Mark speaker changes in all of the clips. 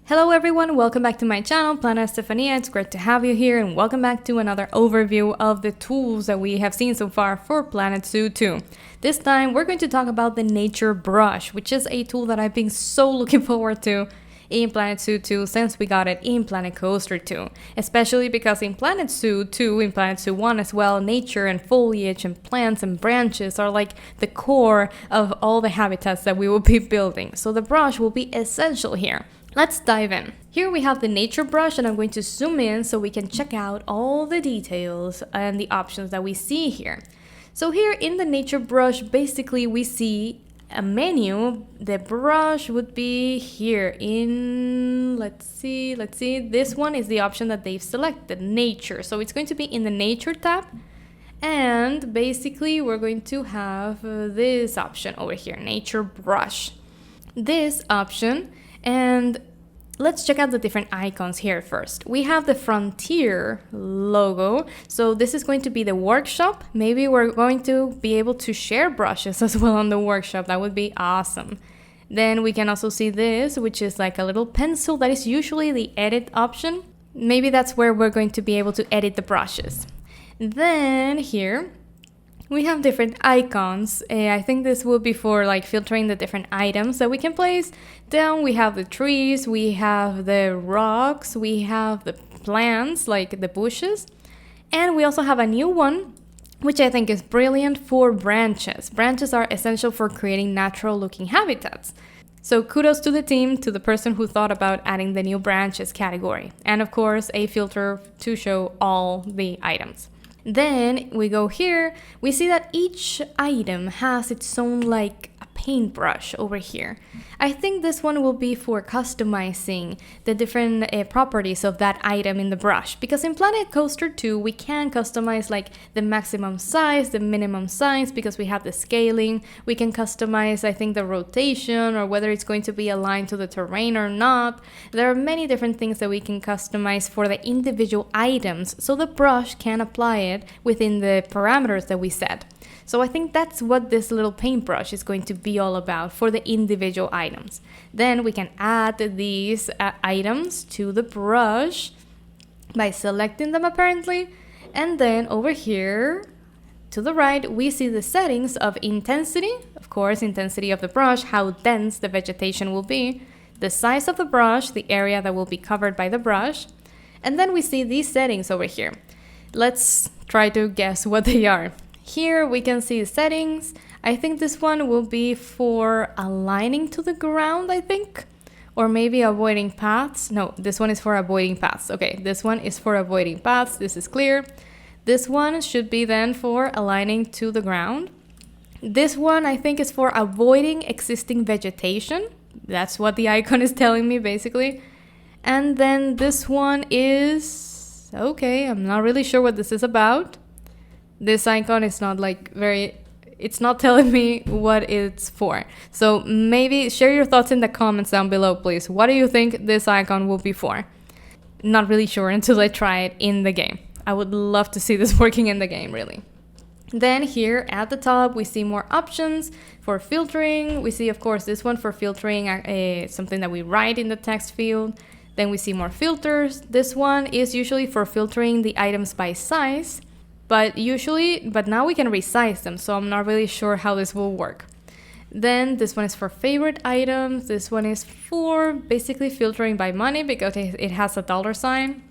Speaker 1: Hello everyone, welcome back to my channel, Plana Estefania. It's great to have you here and welcome back to another overview of the tools that we have seen so far for Planet Zoo 2. This time we're going to talk about the Nature Brush, which is a tool that I've been so looking forward to in Planet Zoo 2 since we got it in Planet Coaster 2. Especially because in Planet Zoo 2, in Planet Zoo 1 as well, nature and foliage and plants and branches are like the core of all the habitats that we will be building. So the brush will be essential here. Let's dive in. Here we have the Nature Brush and I'm going to zoom in so we can check out all the details and the options that we see here. So here in the Nature Brush, basically we see a menu. The brush would be here in, let's see, this one is the option that they've selected, Nature. So it's going to be in the Nature tab. And basically we're going to have this option over here, Nature Brush. This option. And let's check out the different icons here first. We have the Frontier logo. So this is going to be the workshop. Maybe we're going to be able to share brushes as well on the workshop. That would be awesome. Then we can also see this, which is like a little pencil. That is usually the edit option. Maybe that's where we're going to be able to edit the brushes. Then here we have different icons. I think this will be for like filtering the different items that we can place. Down we have the trees, we have the rocks, we have the plants like the bushes. And we also have a new one, which I think is brilliant for branches. Branches are essential for creating natural looking habitats. So kudos to the team, to the person who thought about adding the new branches category. And of course, a filter to show all the items. Then we go here, we see that each item has its own like a paintbrush over here. I think this one will be for customizing the different properties of that item in the brush. Because in Planet Coaster 2, we can customize like the maximum size, the minimum size, because we have the scaling. We can customize, I think, the rotation or whether it's going to be aligned to the terrain or not. There are many different things that we can customize for the individual items, so the brush can apply it within the parameters that we set. So I think that's what this little paintbrush is going to be all about for the individual items. Then we can add these items to the brush by selecting them apparently. And then over here to the right, we see the settings of intensity. Of course, intensity of the brush, how dense the vegetation will be, the size of the brush, the area that will be covered by the brush. And then we see these settings over here. Let's try to guess what they are. Here we can see settings. I think this one will be for aligning to the ground, I think. Or maybe avoiding paths. No, this one is for avoiding paths. Okay, this one is for avoiding paths. This is clear. This one should be then for aligning to the ground. This one I think is for avoiding existing vegetation. That's what the icon is telling me basically. And then this one is... okay, I'm not really sure what this is about. This icon is not like it's not telling me what it's for. So maybe share your thoughts in the comments down below, please. What do you think this icon will be for? Not really sure until I try it in the game. I would love to see this working in the game, really. Then here at the top, we see more options for filtering. We see, of course, this one for filtering something that we write in the text field. Then we see more filters. This one is usually for filtering the items by size. But now we can resize them, so I'm not really sure how this will work. Then this one is for favorite items. This one is for basically filtering by money because it has a $sign.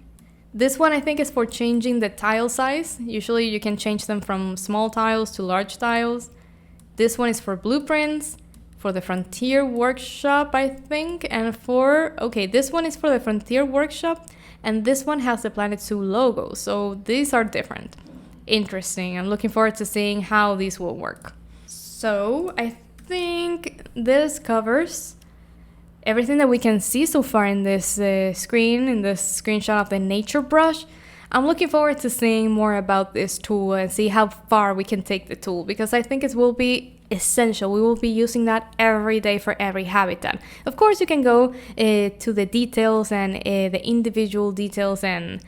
Speaker 1: This one I think is for changing the tile size. Usually you can change them from small tiles to large tiles. This one is for blueprints, for the Frontier Workshop, I think. And this one is for the Frontier Workshop. And this one has the Planet Zoo logo. So these are different. Interesting. I'm looking forward to seeing how these will work. So I think this covers everything that we can see so far in this screen, in this screenshot of the Nature Brush. I'm looking forward to seeing more about this tool and see how far we can take the tool, because I think it will be essential. We will be using that every day for every habitat. Of course, you can go to the details and the individual details and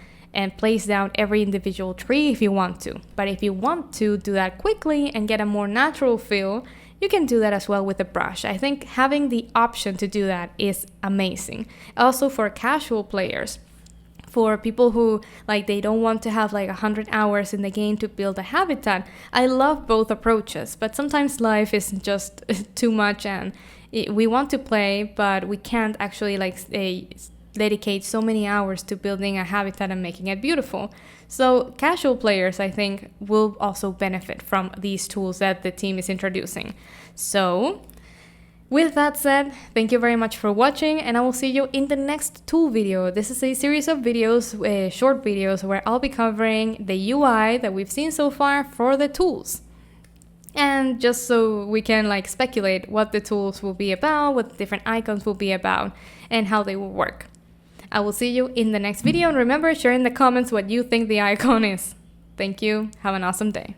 Speaker 1: place down every individual tree if you want to. But if you want to do that quickly and get a more natural feel, you can do that as well with a brush. I think having the option to do that is amazing. Also for casual players, for people who like they don't want to have like 100 hours in the game to build a habitat, I love both approaches, but sometimes life is just too much and we want to play, but we can't actually like dedicate so many hours to building a habitat and making it beautiful. So casual players, I think, will also benefit from these tools that the team is introducing. So with that said, thank you very much for watching, and I will see you in the next tool video. This is a series of videos, short videos, where I'll be covering the UI that we've seen so far for the tools. And just so we can like speculate what the tools will be about, what the different icons will be about, and how they will work. I will see you in the next video, and remember, share in the comments what you think the icon is. Thank you. Have an awesome day.